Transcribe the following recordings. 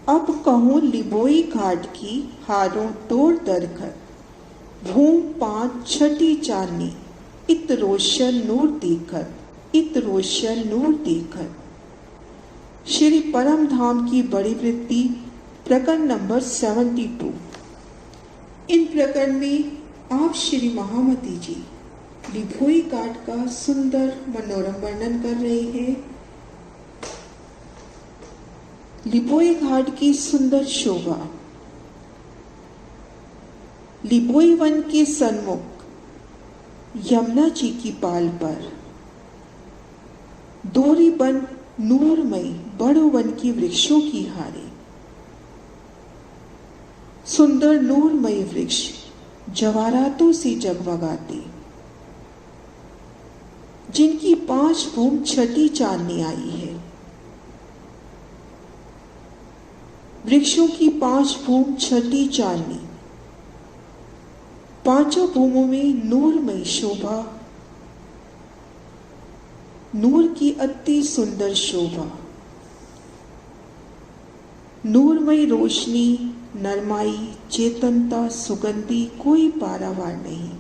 अब कहूँ लिबोई घाट की हारों तोड़ दरखत, भूम पाँच छठी चांदनी, इत रोशन नूर देखत, इत रोशन नूर देखत। श्री परम धाम की बड़ी वृत्ति प्रकरण नंबर 72। इन प्रकरण में आप श्री महामती जी लिबोई घाट का सुंदर मनोरम वर्णन कर रहे हैं। लिबोई घाट की सुंदर शोभा। लिबोई वन के सन्मुख यमुना जी की पाल पर दोरी बन नूरमयी बड़ो वन की वृक्षों की हारे, सुंदर नूरमयी वृक्ष जवाहरातों से जगमगाते, जिनकी 5 भूम छठी चांदनी आई है। वृक्षों की 5 भूम छठी चांदनी, पांचों भूमों में नूरमयी शोभा, नूर की अति सुंदर शोभा, नूरमयी रोशनी, नरमाई, चेतनता, सुगंधी, कोई पारावार नहीं।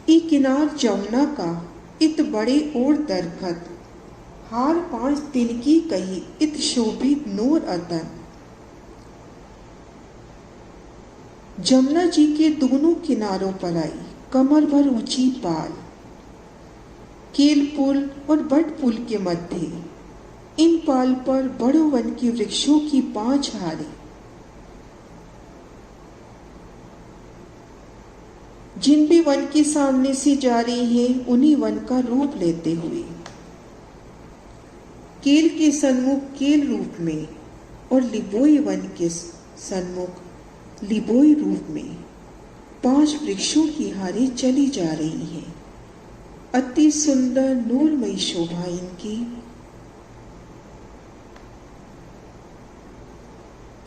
ई किनार जमुना का इत बड़े और दरखत, हार 5 दिन की कही, इत शोभित नूर अतन। जमुना जी के दोनों किनारों पर आई कमर भर ऊंची पाल, केल पुल और बट पुल के मध्य इन पाल पर बड़ो वन की वृक्षों की 5 हारें, जिन भी वन के सामने से जा रही हैं उन्हीं वन का रूप लेते हुए, केल के सन्मुख केल रूप में और लिबोई वन के सन्मुख लिबोई रूप में 5 वृक्षों की हारें चली जा रही हैं। अति सुंदर नूरमयी शोभा इनकी।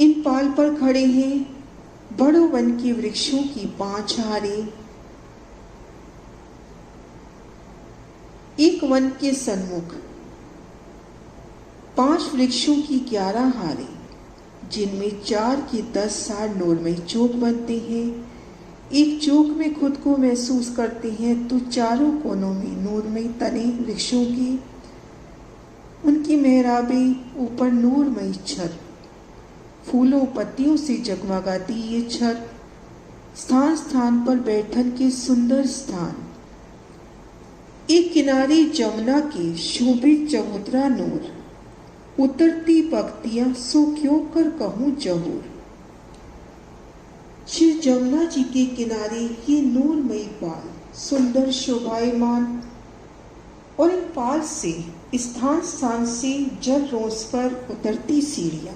इन पाल पर खड़े हैं बड़ो वन की वृक्षों की 5 हारें। एक वन के सन्मुख 5 वृक्षों की 11 हारें, जिनमें 4 की 10 हार नूरमयी चौक बनते हैं। एक चौक में खुद को महसूस करते हैं तो चारों कोनों में नूरमयी तने वृक्षों की, उनकी मेहराबें, ऊपर नूरमयी छत, फूलों पत्तियों से जगमगाती ये छत, स्थान स्थान पर बैठन के सुंदर स्थान। एक किनारे जमुना के शोभित चबूतरा नूर, उतरती पंक्तियां सो क्यों कर कहूं जहूर। श्री जमुना जी के किनारे ये नूरमयी पाल सुंदर शोभायमान, और इन पाल से स्थान स्थान से जल रोस पर उतरती सीढ़ियां,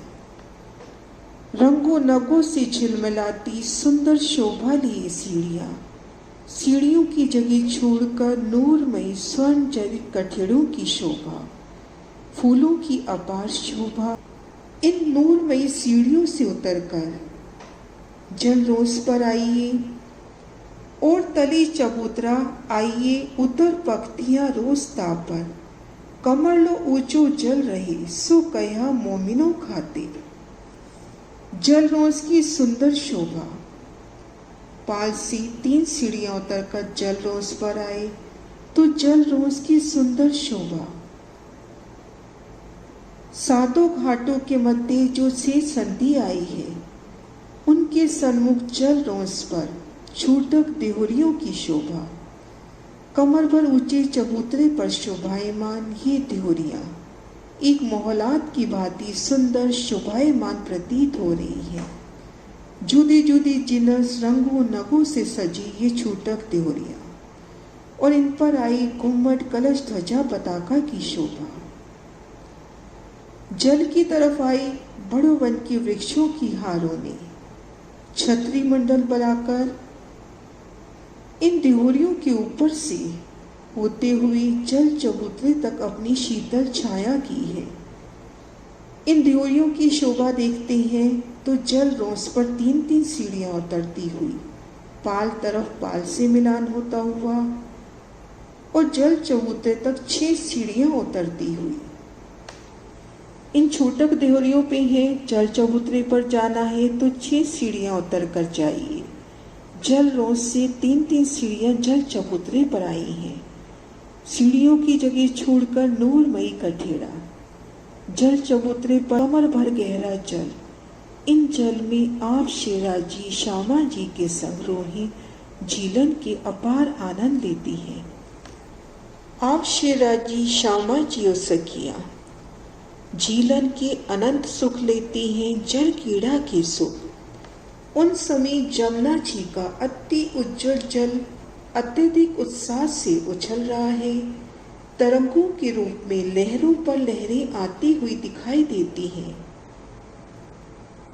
रंगों नगों से झिलमिलाती सुंदर शोभा लिए सीढ़ियां, सीढ़ियों की जगह छोड़कर नूरमयी स्वर्ण जड़ित कठेड़ों की शोभा, फूलों की अपार शोभा। इन नूरमयी सीढ़ियों से उतरकर जल रोस पर आइए और तली चबूतरा आइए, उतर पक्तियां रोज ताप पर, कमर लो ऊंचो जल रहे सो कहा मोमिनो खाते। जल रोस की सुंदर शोभा। पाल से 3 सीढ़ियां उतरकर जल रोस पर आए तो जल रोस की सुंदर शोभा। सातों घाटों के मध्य जो से संधि आई है, उनके सन्मुख जल रोस पर छूटक देहुरियों की शोभा। कमर भर ऊंचे चबूतरे पर शोभायमान ये देहुरियां एक मोहलात की भांति सुंदर शोभायमान प्रतीत हो रही है। जुदी जुदी जिनस रंगों नगों से सजी ये छूटक देहुरियां, और इन पर आई घुम्मट कलश ध्वजा पताका की शोभा। जल की तरफ आई बड़ो वन की वृक्षों की हारों ने छतरी मंडल बनाकर इन देहुरियों के ऊपर से होते हुए जल चबूतरे तक अपनी शीतल छाया की है। इन देहुरियों की शोभा देखते हैं तो जल रोस पर 3-3 सीढ़ियां उतरती हुई पाल तरफ पाल से मिलान होता हुआ और जल चबूतरे तक 6 सीढ़ियां उतरती हुई इन छोटक देहरियों पे है, जल चबूतरे पर जाना है तो 6 सीढ़ियां उतर कर जाइए। जल रोज से 3-3 सीढ़ियां जल चबूतरे पर आई हैं। सीढ़ियों की जगह छोड़कर नूरमयी कठेड़ा। जल चबूतरे पर कमर भर गहरा जल। इन जल में आप शेराजी श्यामा जी के संग रोही झीलन के अपार आनंद लेती हैं। आप शेराजी श्यामा जी और सखिया झीलन के अनंत सुख लेती हैं, जल कीड़ा के सुख। उन समय जमुना जी का अति उज्जवल जल अत्यधिक उत्साह से उछल रहा है। तरंगों के रूप में लहरों पर लहरें आती हुई दिखाई देती हैं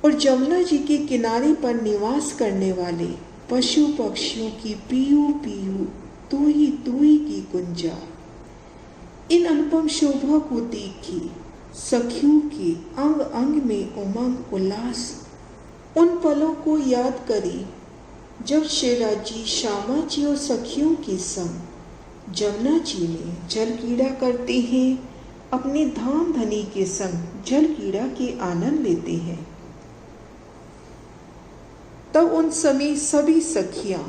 और जमुना जी के किनारे पर निवास करने वाले पशु पक्षियों की पीयू पीयू तूही तूही की गुंजा। इन अनुपम शोभा को देखी सखियों के अंग अंग में उमंग उल्लास। उन पलों को याद करी जब शेराजी श्यामा जी और सखियों के संग जमुना जी में जल कीड़ा करते हैं, अपने धाम धनी के संग जल कीड़ा के आनंद लेते हैं। तब उन समय सभी सखियां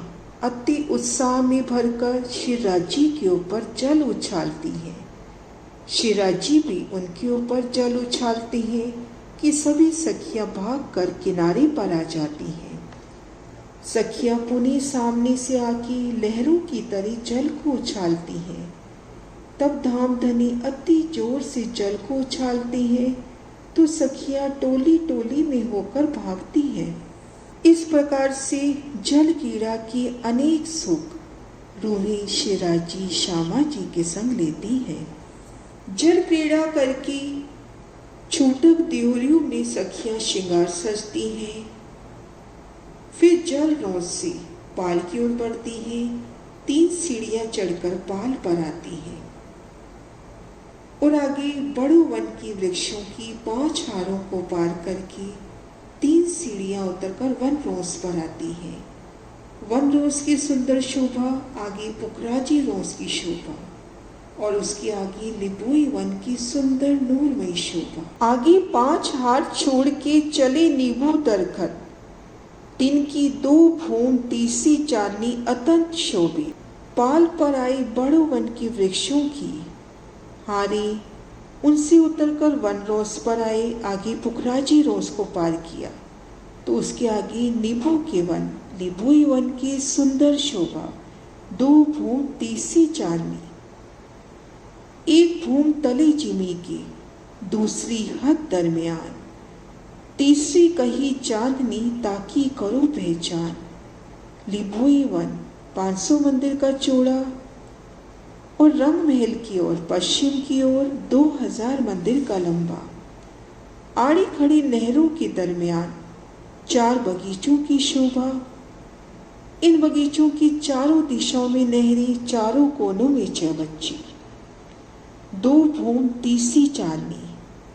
अति उत्साह में भरकर शेराजी के ऊपर जल उछालती हैं। शेराजी भी उनके ऊपर जल उछालते हैं कि सभी सखियां भागकर किनारे पर आ जाती हैं। सखियां पुनः सामने से आके लहरों की तरह जल को उछालती हैं। तब धामधनी अति जोर से जल को उछालते हैं तो सखियां टोली टोली में होकर भागती हैं। इस प्रकार से जल कीड़ा के अनेक सुख रूही शेराजी श्यामा जी के संग लेती है। जल क्रीड़ा करके छोटक देहरियों में सखियां श्रृंगार सजती हैं। फिर जल रोज से पाल की ओर बढ़ती हैं। 3 सीढ़ियां चढ़कर पाल पर आती हैं और आगे बड़ो वन की वृक्षों की 5 हारों को पार करके 3 सीढ़ियां उतरकर वन रोज पर आती हैं। वन रोज की सुंदर शोभा, आगे पुखराजी रोज की शोभा और उसके आगे लिबोई वन की सुंदर नूरमयी शोभा। आगे 5 हार छोड़ के चले नींबू दरखत, तिनकी 2 भूम तीसरी चांदनी अतंत शोभे। पाल पर आई बड़ो वन की वृक्षों की हारे, उनसे उतरकर वन रोज पर आए। आगे पुखराजी रोज को पार किया तो उसके आगे नींबू के वन, लिबोई वन की सुंदर शोभा। 2 भूम तीसरी चांदनी, 1 भूम तले जिमी की, दूसरी हद दरमियान, तीसरी कही चांदनी ताकि करो पहचान। लिबोई वन 500 मंदिर का चौड़ा और रंग महल की ओर पश्चिम की ओर 2000 मंदिर का लंबा। आड़ी खड़ी नहरों के दरमियान 4 बगीचों की शोभा। इन बगीचों की चारों दिशाओं में नहरें, चारों कोनों में चौबच्ची। 2 भूम तीसरी चांदनी।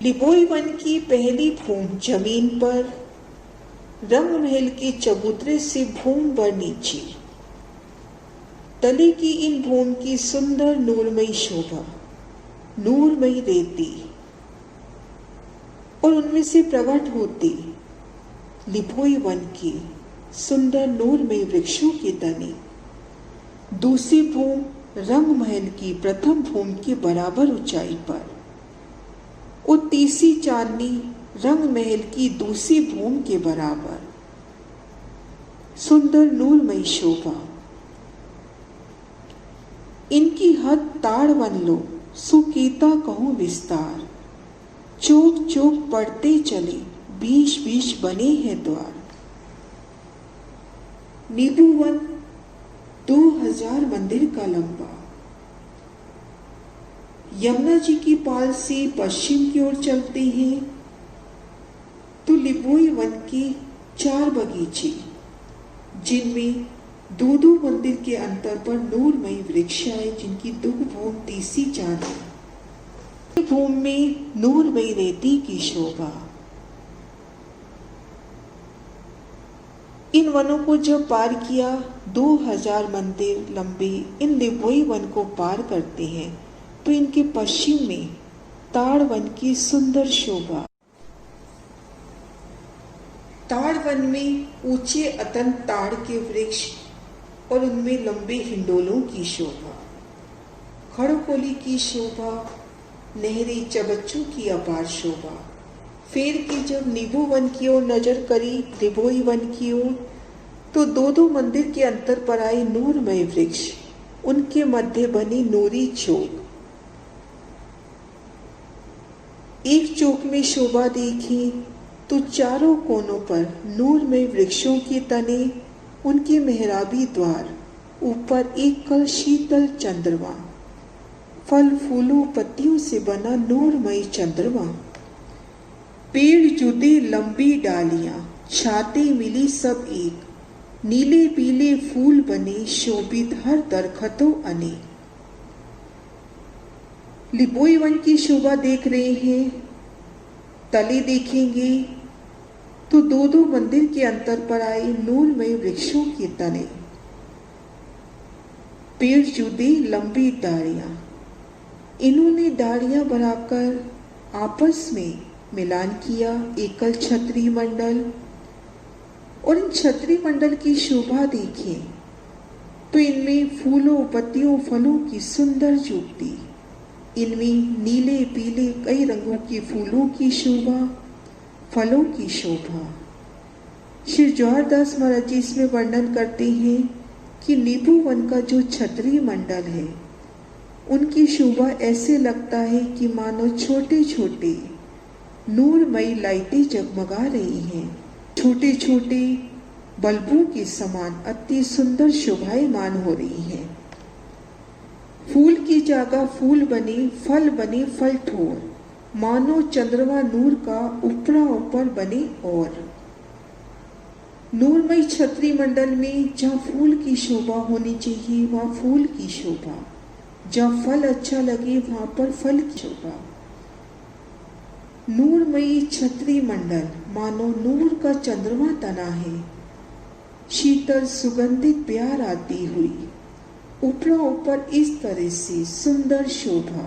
लिबोई वन की पहली भूम जमीन पर, रंग महल के चबूतरे से भूम भर नीचे। तले की इन भूम की सुंदर नूरमयी शोभा, नूरमयी रेती और उनमें से प्रकट होती लिबोई वन की सुंदर नूरमयी वृक्षों के तने। दूसरी भूम रंग महल की प्रथम भूम के बराबर ऊंचाई पर और तीसरी चांदनी रंग महल की दूसरी भूम के बराबर। सुंदर नूरमयी शोभा। इनकी हद ताड़ वन लो, सुकीता कहूं विस्तार। चौक चौक पड़ते चले, बीच बीच बने हैं द्वार। नींबू वन 2000 मंदिर का लंबा। यमुना जी की पाल से पश्चिम की ओर चलते हैं तो लिबोई वन के 4 बगीचे, जिनमें 2-2 मंदिर के अंतर पर नूरमयी वृक्ष आए, जिनकी 2 भूम तीसरी चांदनी। भूम में नूरमयी रेती की शोभा। इन वनों को जब पार किया, 2000 मंदिर लंबे इन लिबोई वन को पार करते हैं तो इनके पश्चिम में ताड़ वन की सुंदर शोभा। ताड़ वन में ऊंचे अतन ताड़ के वृक्ष और उनमें लंबे हिंडोलों की शोभा, खड़कोली की शोभा, नहरी चबच्चों की अपार शोभा। फिर की जब नींबू वन की ओर नजर करी, लिबोई वन की ओर, तो दो मंदिर के अंतर पर आए नूरमय वृक्ष, उनके मध्य बनी नूरी चौक। एक चौक में शोभा देखी तो चारों कोनों पर नूरमय वृक्षों के तने, उनके मेहराबी द्वार, ऊपर एक कल शीतल चंद्रमा, फल फूलों पत्तियों से बना नूरमय चंद्रमा। पेड़ जुदे लंबी डालियां, छाते मिली सब एक, नीले पीले फूल बने शोभित हर दरख्तों अने। लिबोई वन की शोभा देख रहे हैं, तले देखेंगे तो दो मंदिर के अंतर पर आए नूरमय वृक्षों के तने, पेड़ जुदे लंबी डालियां, इन्होंने डालियां बनाकर आपस में मिलान किया एकल छतरी मंडल। और इन छतरी मंडल की शोभा देखें तो इनमें फूलों पत्तियों फलों की सुंदर जुगती, इनमें नीले पीले कई रंगों के फूलों की शोभा, फलों की शोभा। श्री जवाहरदास महाराज जी इसमें वर्णन करते हैं कि नींबू वन का जो छतरी मंडल है, उनकी शोभा ऐसे लगता है कि मानो छोटे छोटे नूरमयी लाइटें जगमगा रही हैं, छोटे छोटे बल्बों के समान अति सुंदर शोभायमान हो रही हैं। फूल की जगह फूल बने फल ठोर, मानो चंद्रमा नूर का ऊपरा ऊपर बने। और नूरमय छतरी मंडल में जहाँ फूल की शोभा होनी चाहिए वहाँ फूल की शोभा, जहाँ फल अच्छा लगे वहाँ पर फल की शोभा। नूरमयी छतरी मंडल मानो नूर का चंद्रमा तना है, शीतल सुगंधित प्यार आती हुई, ऊपरा ऊपर इस तरह से सुंदर शोभा।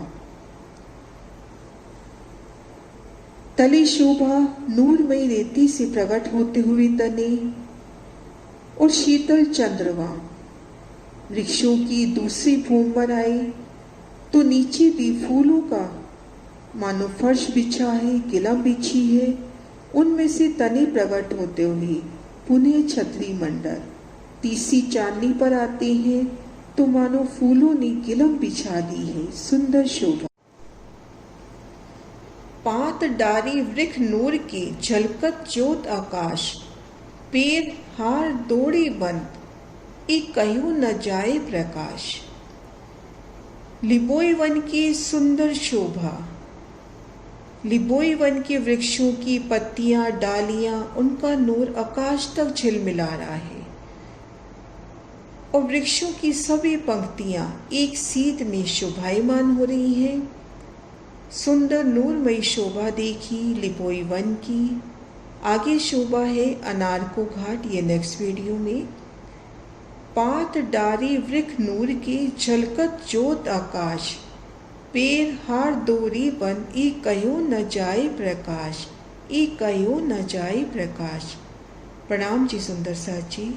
तली शोभा नूरमयी रेती से प्रकट होते हुए तने और शीतल चंद्रमा। वृक्षों की दूसरी भूमि पर आए तो नीचे भी फूलों का मानो फर्श बिछा है, गिलम बिछी है, उनमें से तने प्रकट होते हुए पुनः छतरी मंडल। तीसरी चांदनी पर आते हैं तो मानो फूलों ने गिलम बिछा दी है, सुंदर शोभा। पात डारी वृख नूर के झलकत ज्योत आकाश, पेड़ हार दौड़े बंद, एक कहीं न जाए प्रकाश। लिबोई वन की सुंदर शोभा। लिबोई वन के वृक्षों की पत्तियां डालियां, उनका नूर आकाश तक झिलमिला रहा है और वृक्षों की सभी पंक्तियां एक सीध में शोभायमान हो रही हैं। सुंदर नूरमयी शोभा देखी लिबोई वन की। आगे शोभा है अनारको घाट, ये नेक्स्ट वीडियो में। पात डारी वृख नूर के झलकत ज्योत आकाश, पेड़ हार दोरी बन, ई कयो न जाए प्रकाश, ई कयो न जाए प्रकाश। प्रणाम जी सुंदर साथ जी।